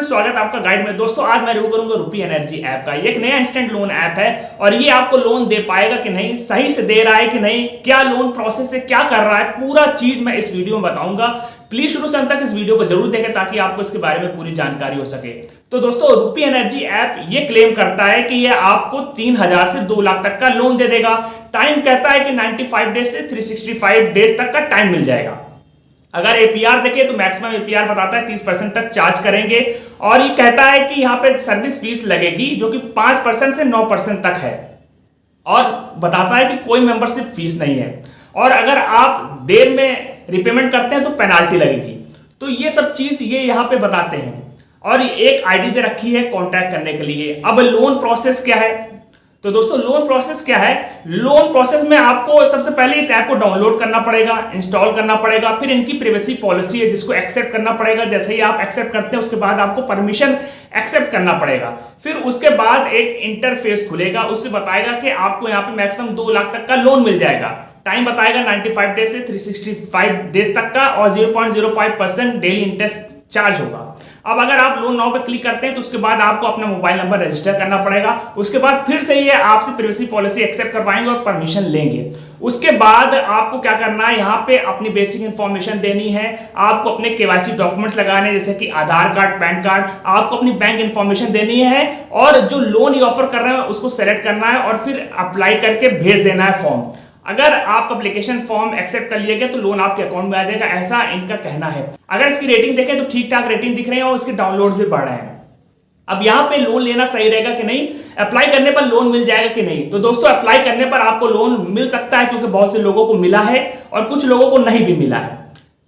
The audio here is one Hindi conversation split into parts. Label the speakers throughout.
Speaker 1: फ्रेंड्स, स्वागत है आपका गाइड में। दोस्तों आज मैं रिव्यू करूंगा रूपी एनर्जी ऐप का। ये एक नया इंस्टेंट लोन ऐप है और ये आपको लोन दे पाएगा कि नहीं, सही से दे रहा है कि नहीं, क्या लोन प्रोसेस है, क्या कर रहा है, पूरा चीज मैं इस वीडियो में बताऊंगा। प्लीज शुरू से अंत तक इस वीडियो को जरूर देखें ताकि आपको इसके बारे में पूरी जानकारी हो सके। तो दोस्तों रूपी एनर्जी ऐप ये क्लेम करता है कि ये आपको 3,000 से 2 लाख तक का लोन दे देगा। टाइम कहता है कि 95 डेज से 365 डेज तक का टाइम मिल जाएगा। अगर एपीआर देखें तो मैक्सिमम एपीआर बताता है 30% तक चार्ज करेंगे और ये कहता है कि यहाँ पे सर्विस फीस लगेगी जो कि 5% से 9% तक है और बताता है कि कोई मेंबरशिप फीस नहीं है और अगर आप देर में रिपेमेंट करते हैं तो पेनाल्टी लगेगी। तो ये सब चीज ये यहाँ पे बताते हैं और एक आईडी दे रखी है कांटेक्ट करने के लिए। अब लोन प्रोसेस क्या है? तो दोस्तों लोन प्रोसेस क्या है? लोन प्रोसेस में आपको सबसे पहले इस ऐप को डाउनलोड करना पड़ेगा, इंस्टॉल करना पड़ेगा, फिर इनकी प्राइवेसी पॉलिसी है जिसको एक्सेप्ट करना पड़ेगा। जैसे ही आप एक्सेप्ट करते हैं उसके बाद आपको परमिशन एक्सेप्ट करना पड़ेगा। फिर उसके बाद एक इंटरफेस खुलेगा, उससे बताएगा कि आपको यहाँ पे मैक्सिमम 2 लाख तक का लोन मिल जाएगा। टाइम बताएगा 95 डेज से 365 डेज तक का और 0.05% डेली इंटरेस्ट चार्ज होगा। अब अगर आप लोन नाउ पे क्लिक करते हैं तो उसके बाद आपको अपना मोबाइल नंबर रजिस्टर करना पड़ेगा। उसके बाद फिर से ये आपसे प्राइवेसी पॉलिसी एक्सेप्ट करवाएंगे और परमिशन लेंगे। उसके बाद आपको क्या करना है, यहाँ पे अपनी बेसिक इंफॉर्मेशन देनी है, आपको अपने केवाईसी डॉक्यूमेंट्स लगाने हैं जैसे कि आधार कार्ड, पैन कार्ड, आपको अपनी बैंक इंफॉर्मेशन देनी है और जो लोन ये ऑफर कर रहे हैं उसको सेलेक्ट करना है और फिर अप्लाई करके भेज देना है फॉर्म। अगर आपका एप्लीकेशन फॉर्म एक्सेप्ट कर लिया गया तो लोन आपके अकाउंट में आ जाएगा, ऐसा इनका कहना है। अगर इसकी रेटिंग देखें तो ठीक ठाक रेटिंग दिख रही है और इसके डाउनलोड्स भी बढ़ रहे हैं। अब यहाँ पे लोन लेना सही रहेगा कि नहीं, अप्लाई करने पर लोन मिल जाएगा कि नहीं? तो दोस्तों अप्लाई करने पर आपको लोन मिल सकता है क्योंकि बहुत से लोगों को मिला है और कुछ लोगों को नहीं भी मिला है।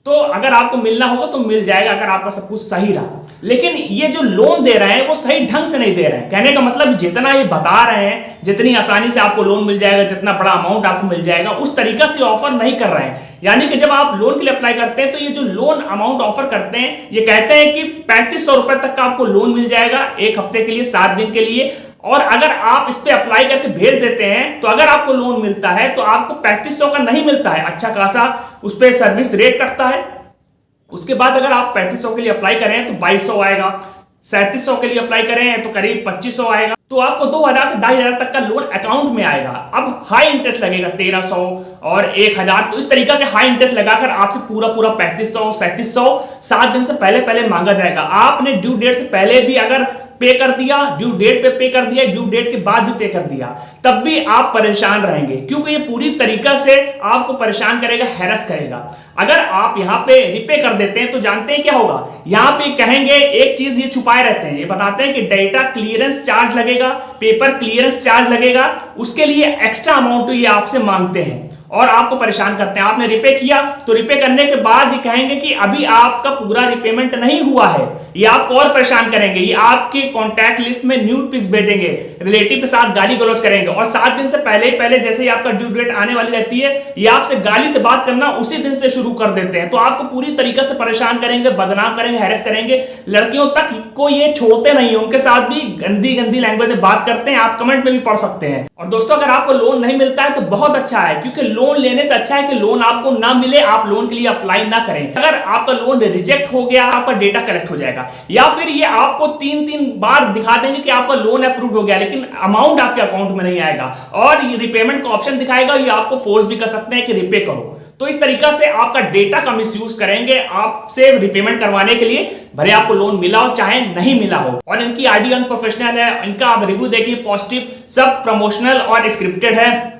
Speaker 1: तो अगर आपको मिलना होगा तो मिल जाएगा अगर आपका सब कुछ सही रहा। लेकिन ये जो लोन दे रहे हैं वो सही ढंग से नहीं दे रहे हैं। कहने का मतलब जितना ये बता रहे हैं, जितनी आसानी से आपको लोन मिल जाएगा, जितना बड़ा अमाउंट आपको मिल जाएगा, उस तरीका से ऑफर नहीं कर रहे हैं। यानी कि जब आप लोन के लिए अप्लाई करते हैं तो ये जो लोन अमाउंट ऑफर करते हैं ये कहते हैं कि 3500 रुपए तक का आपको लोन मिल जाएगा 1 हफ्ते के लिए, 7 दिन के लिए। और अगर आप इस पे अप्लाई करके भेज देते हैं तो अगर आपको लोन मिलता है तो आपको 3500 का नहीं मिलता है, अच्छा खासा उस पर सर्विस रेट कटता है। उसके बाद अगर आप 3500 के लिए अप्लाई करें तो 2200 आएगा, 3700 के लिए अप्लाई करें तो करीब 2500 आएगा। तो आपको 2000 से 2500 तक का लोन अकाउंट में आएगा। अब हाई इंटरेस्ट लगेगा 1300 और 1000, तो इस तरीका के हाई इंटरेस्ट लगाकर आपसे पूरा 3500 3700 7 दिन से पहले मांगा जाएगा। आपने ड्यू डेट से पहले भी अगर पे कर दिया, ड्यू डेट पे पे कर दिया, ड्यू डेट के बाद भी पे कर दिया, तब भी आप परेशान रहेंगे क्योंकि ये पूरी तरीका से आपको परेशान करेगा, हैरेस करेगा। अगर आप यहाँ पे रिपे कर देते हैं तो जानते हैं क्या होगा? यहाँ पे कहेंगे एक चीज ये छुपाए रहते हैं, ये बताते हैं कि डेटा क्लियरेंस चार्ज लगेगा, पेपर क्लियरेंस चार्ज लगेगा, उसके लिए एक्स्ट्रा अमाउंट ये आपसे मांगते हैं और आपको परेशान करते हैं। आपने रिपे किया तो रिपे करने के बाद ये कहेंगे कि अभी आपका पूरा रिपेमेंट नहीं हुआ है, ये आपको और परेशान करेंगे। ये आपके कॉन्टैक्ट लिस्ट में न्यूड पिक्स भेजेंगे, रिलेटिव के साथ गाली गलौज करेंगे और 7 दिन से पहले जैसे ही आपका ड्यू डेट आने वाली रहती है ये आपसे गाली से बात करना उसी दिन से शुरू कर देते हैं। तो आपको पूरी तरीके से परेशान करेंगे, बदनाम करेंगे, हैरेस करेंगे। लड़कियों तक को ये छोड़ते नहीं है, उनके साथ भी गंदी लैंग्वेज में बात करते हैं। आप कमेंट में भी पढ़ सकते हैं। और दोस्तों अगर आपको लोन नहीं मिलता है तो बहुत अच्छा है क्योंकि लोन लेने से अच्छा है कि लोन आपको ना मिले, आप लोन के लिए अप्लाई ना करें। अगर आपका लोन रिजेक्ट हो गया आपका डेटा कलेक्ट हो जाएगा या फिर ये आपको 3 बार दिखा देंगे कि आपका लोन अप्रूव हो गया लेकिन अमाउंट आपके अकाउंट में नहीं आएगा और ये रिपेमेंट का ऑप्शन दिखाएगा, ये आपको फोर्स भी कर सकते हैं कि रिपे करो। तो इस तरीका से आपका डेटा का मिसयूज करेंगे आपसे रिपेमेंट करवाने के लिए, भले आपको लोन मिला हो चाहे नहीं मिला हो। और इनकी आईडी अनप्रोफेशनल है, इनका आप रिव्यू देखिए पॉजिटिव, सब प्रमोशनल और स्क्रिप्टेड है।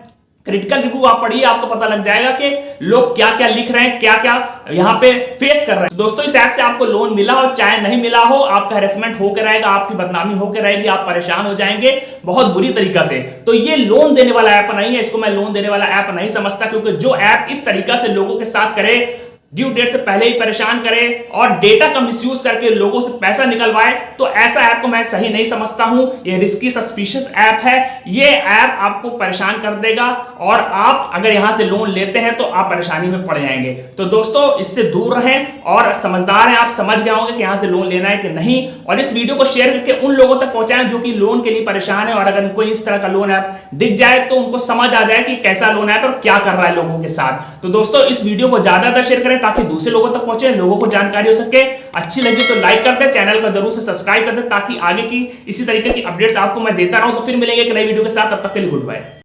Speaker 1: क्रिटिकल रिव्यू आप पढ़िए, आपको पता लग जाएगा कि लोग क्या क्या लिख रहे हैं, क्या क्या यहाँ पे फेस कर रहे हैं। तो दोस्तों इस ऐप से आपको लोन मिला हो चाहे नहीं मिला हो, आपका हैरेसमेंट होकर रहेगा, आपकी बदनामी होकर रहेगी, आप परेशान हो जाएंगे बहुत बुरी तरीका से। तो ये लोन देने वाला ऐप नहीं है, इसको मैं लोन देने वाला ऐप नहीं समझता क्योंकि जो ऐप इस तरीका से लोगों के साथ करे, ड्यू डेट से पहले ही परेशान करे और डेटा का मिसयूज करके लोगों से पैसा निकलवाए, तो ऐसा ऐप को मैं सही नहीं समझता हूं। ये रिस्की सस्पिशियस ऐप है, ये ऐप आपको परेशान कर देगा और आप अगर यहां से लोन लेते हैं तो आप परेशानी में पड़ जाएंगे। तो दोस्तों इससे दूर रहें और समझदार हैं, आप समझ गए होंगे कि यहां से लोन लेना है कि नहीं। और इस वीडियो को शेयर करके उन लोगों तक पहुंचाएं जो कि लोन के लिए परेशान है और अगर उनको इस तरह का लोन ऐप दिख जाए तो उनको समझ आ जाए कि कैसा लोन ऐप और क्या कर रहा है लोगों के साथ। तो दोस्तों इस वीडियो को ज्यादा शेयर करें ताकि दूसरे लोगों तक पहुंचे, लोगों को जानकारी हो सके। अच्छी लगी तो लाइक कर दे, चैनल को जरूर से सब्सक्राइब कर दे ताकि आगे की इसी तरीके की अपडेट्स आपको मैं देता रहूं। तो फिर मिलेंगे एक नई वीडियो के साथ, तब तक के लिए गुड बाय।